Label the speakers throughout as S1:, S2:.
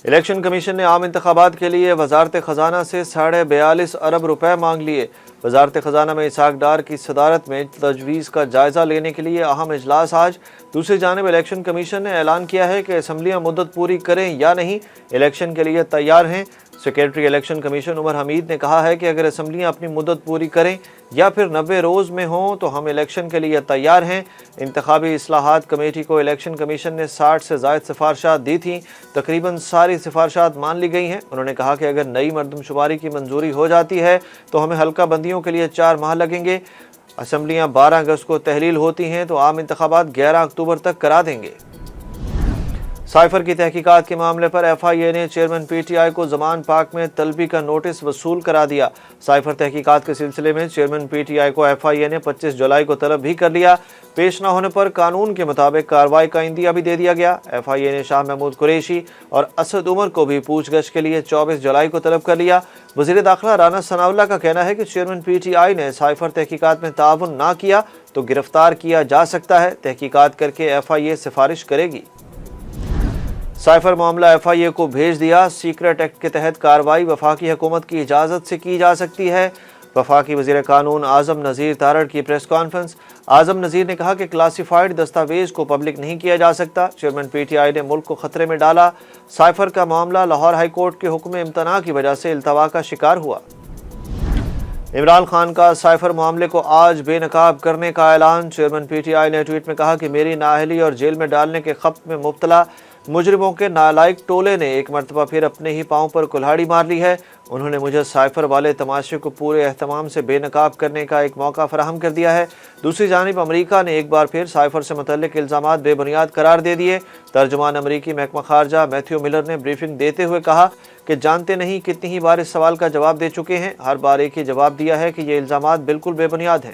S1: Election commission نے عام انتخابات کے لیے وزارت خزانہ سے 42.5 ارب روپے مانگ لیے۔ وزارت خزانہ میں اسحاق ڈار کی صدارت میں تجویز کا جائزہ لینے کے لیے اہم اجلاس آج۔ دوسری جانب الیکشن کمیشن نے اعلان کیا ہے کہ اسمبلیاں مدت پوری کریں یا نہیں، الیکشن کے لیے تیار ہیں۔ سیکریٹری الیکشن کمیشن عمر حمید نے کہا ہے کہ اگر اسمبلیاں اپنی مدت پوری کریں یا پھر 90 روز میں ہوں تو ہم الیکشن کے لیے تیار ہیں۔ انتخابی اصلاحات کمیٹی کو الیکشن کمیشن نے 60 سے زائد سفارشات دی تھیں، تقریباً ساری سفارشات مان لی گئی ہیں۔ انہوں نے کہا کہ اگر نئی مردم شماری کی منظوری ہو جاتی ہے تو ہمیں حلقہ بندیوں کے لیے 4 ماہ لگیں گے۔ اسمبلیاں 12 اگست کو تحلیل ہوتی ہیں تو عام انتخابات 11 اکتوبر تک کرا دیں گے۔ سائفر کی تحقیقات کے معاملے پر ایف آئی اے نے چیئرمین پی ٹی آئی کو زمان پاک میں طلبی کا نوٹس وصول کرا دیا۔ سائفر تحقیقات کے سلسلے میں چیئرمین پی ٹی آئی کو ایف آئی اے نے 25 جولائی کو طلب بھی کر لیا۔ پیش نہ ہونے پر قانون کے مطابق کارروائی کا عندیہ بھی دے دیا گیا۔ ایف آئی اے نے شاہ محمود قریشی اور اسد عمر کو بھی پوچھ گچھ کے لیے 24 جولائی کو طلب کر لیا۔ وزیر داخلہ رانا ثناء اللہ کا کہنا ہے کہ چیئرمین پی ٹی آئی نے سائفر تحقیقات میں تعاون نہ کیا تو گرفتار کیا جا سکتا ہے۔ تحقیقات کر کے ایف آئی اے سفارش کرے گی۔ سائفر معاملہ ایف آئی اے کو بھیج دیا۔ سیکرٹ ایکٹ کے تحت کارروائی وفاقی حکومت کی اجازت سے کی جا سکتی ہے۔ وفاقی وزیر قانون اعظم نذیر تارڑ کی پریس کانفرنس۔ اعظم نذیر نے کہا کہ کلاسیفائیڈ دستاویز کو پبلک نہیں کیا جا سکتا۔ چیئرمین پی ٹی آئی نے ملک کو خطرے میں ڈالا۔ سائفر کا معاملہ لاہور ہائی کورٹ کے حکم امتناع کی وجہ سے التوا کا شکار ہوا۔ عمران خان کا سائفر معاملے کو آج بے نقاب کرنے کا اعلان۔ چیئرمین پی ٹی آئی نے ٹویٹ میں کہا کہ میری نااہلی اور جیل میں ڈالنے کے خبط میں مبتلا مجرموں کے نالائق ٹولے نے ایک مرتبہ پھر اپنے ہی پاؤں پر کلہاڑی مار لی ہے۔ انہوں نے مجھے سائفر والے تماشے کو پورے اہتمام سے بے نقاب کرنے کا ایک موقع فراہم کر دیا ہے۔ دوسری جانب امریکہ نے ایک بار پھر سائفر سے متعلق الزامات بے بنیاد قرار دے دیے۔ ترجمان امریکی محکمہ خارجہ میتھیو ملر نے بریفنگ دیتے ہوئے کہا کہ جانتے نہیں کتنی ہی بار اس سوال کا جواب دے چکے ہیں، ہر بار ایک ہی جواب دیا ہے کہ یہ الزامات بالکل بے بنیاد ہیں۔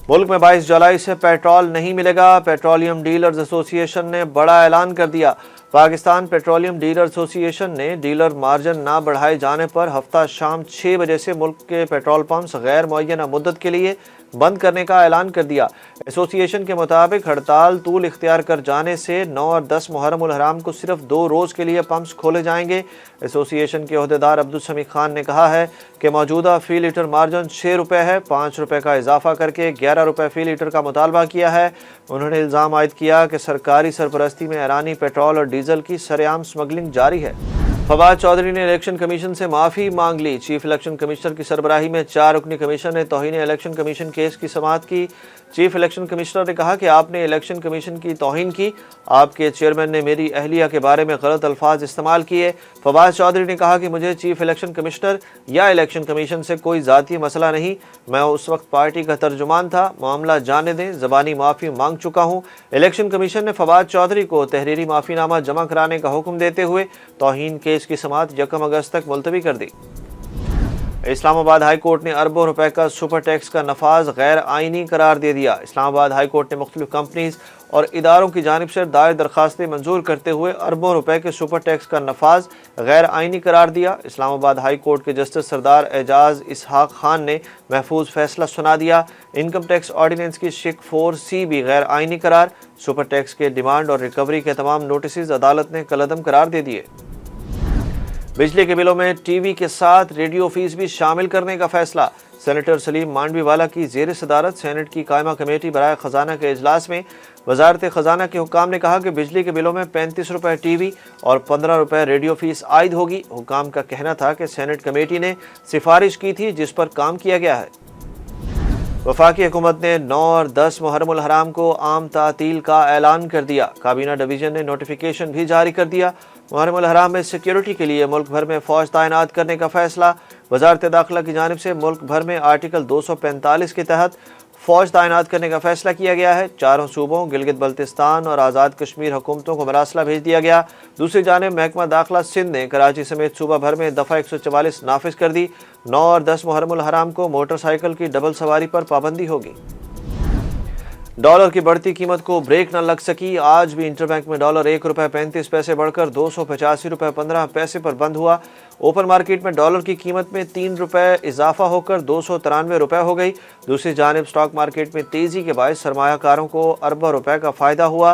S1: ملک میں 22 جولائی سے پیٹرول نہیں ملے گا۔ پیٹرولیم ڈیلرز ایسوسی ایشن نے بڑا اعلان کر دیا۔ پاکستان پیٹرولیم ڈیلر ایسوسی ایشن نے ڈیلر مارجن نہ بڑھائے جانے پر ہفتہ شام 6 بجے سے ملک کے پیٹرول پمپس غیر معینہ مدت کے لیے بند کرنے کا اعلان کر دیا۔ ایسوسی ایشن کے مطابق ہڑتال طول اختیار کر جانے سے 9 اور 10 محرم الحرام کو صرف 2 روز کے لیے پمپس کھولے جائیں گے۔ ایسوسی ایشن کے عہدیدار عبدالسمیع خان نے کہا ہے کہ موجودہ فی لیٹر مارجن 6 روپے ہے، 5 روپے کا اضافہ کر کے 11 روپے فی لیٹر کا مطالبہ کیا ہے۔ انہوں نے الزام عائد کیا کہ سرکاری سرپرستی میں ایرانی پیٹرول اور ڈیزل کی سرعام سمگلنگ جاری ہے۔ فواد چودھری نے الیکشن کمیشن سے معافی مانگ لی۔ چیف الیکشن کمشنر کی سربراہی میں 4 رکنی کمیشن نے توہین الیکشن کمیشن کیس کی سماعت کی۔ چیف الیکشن کمشنر نے کہا کہ آپ نے الیکشن کمیشن کی توہین کی، آپ کے چیئرمین نے میری اہلیہ کے بارے میں غلط الفاظ استعمال کیے۔ فواد چودھری نے کہا کہ مجھے چیف الیکشن کمشنر یا الیکشن کمیشن سے کوئی ذاتی مسئلہ نہیں، میں اس وقت پارٹی کا ترجمان تھا، معاملہ جانے دیں، زبانی معافی مانگ چکا ہوں۔ الیکشن کمیشن نے فواد چودھری کو تحریری معافی نامہ جمع کرانے کا حکم دیتے ہوئے توہین کیس کی سماعت 1 اگست تک ملتوی کر دی۔ اسلام آباد ہائی کورٹ نے اربوں روپے کا سپر ٹیکس کا نفاذ غیر آئینی قرار دے دیا۔ اسلام آباد ہائی کورٹ نے مختلف کمپنیز اور اداروں کی جانب سے دائر درخواستیں منظور کرتے ہوئے اربوں روپے کے سپر ٹیکس کا نفاذ غیر آئینی قرار دیا۔ اسلام آباد ہائی کورٹ کے جسٹس سردار اعجاز اسحاق خان نے محفوظ فیصلہ سنا دیا۔ انکم ٹیکس آرڈیننس کی شک 4C بھی غیر آئینی قرار۔ سپر ٹیکس کے ڈیمانڈ اور ریکوری کے تمام نوٹسز عدالت نے کالعدم قرار دے دیے۔ بجلی کے بلوں میں ٹی وی کے ساتھ ریڈیو فیس بھی شامل کرنے کا فیصلہ۔ سینیٹر سلیم مانڈوی والا کی زیر صدارت سینٹ کی قائمہ کمیٹی برائے خزانہ کے اجلاس میں وزارت خزانہ کے حکام نے کہا کہ بجلی کے بلوں میں 35 روپے ٹی وی اور 15 روپے ریڈیو فیس عائد ہوگی۔ حکام کا کہنا تھا کہ سینٹ کمیٹی نے سفارش کی تھی جس پر کام کیا گیا ہے۔ وفاقی حکومت نے 9 اور 10 محرم الحرام کو عام تعطیل کا اعلان کر دیا۔ کابینہ ڈویژن نے نوٹیفیکیشن بھی جاری کر دیا۔ محرم الحرام میں سیکیورٹی کے لیے ملک بھر میں فوج تعینات کرنے کا فیصلہ۔ وزارت داخلہ کی جانب سے ملک بھر میں آرٹیکل 245 کے تحت فوج تعینات کرنے کا فیصلہ کیا گیا ہے۔ 4 صوبوں گلگت بلتستان اور آزاد کشمیر حکومتوں کو مراسلہ بھیج دیا گیا۔ دوسری جانب محکمہ داخلہ سندھ نے کراچی سمیت صوبہ بھر میں دفعہ 144 نافذ کر دی۔ 9 اور 10 محرم الحرام کو موٹر سائیکل کی ڈبل سواری پر پابندی ہوگی۔ ڈالر کی بڑھتی قیمت کو بریک نہ لگ سکی۔ آج بھی انٹر بینک میں ڈالر 1 روپے 35 پیسے بڑھ کر 285 روپے 15 پیسے پر بند ہوا۔ اوپن مارکیٹ میں ڈالر کی قیمت میں 3 روپے اضافہ ہو کر 293 روپے ہو گئی۔ دوسری جانب سٹاک مارکیٹ میں تیزی کے باعث سرمایہ کاروں کو اربوں روپے کا فائدہ ہوا۔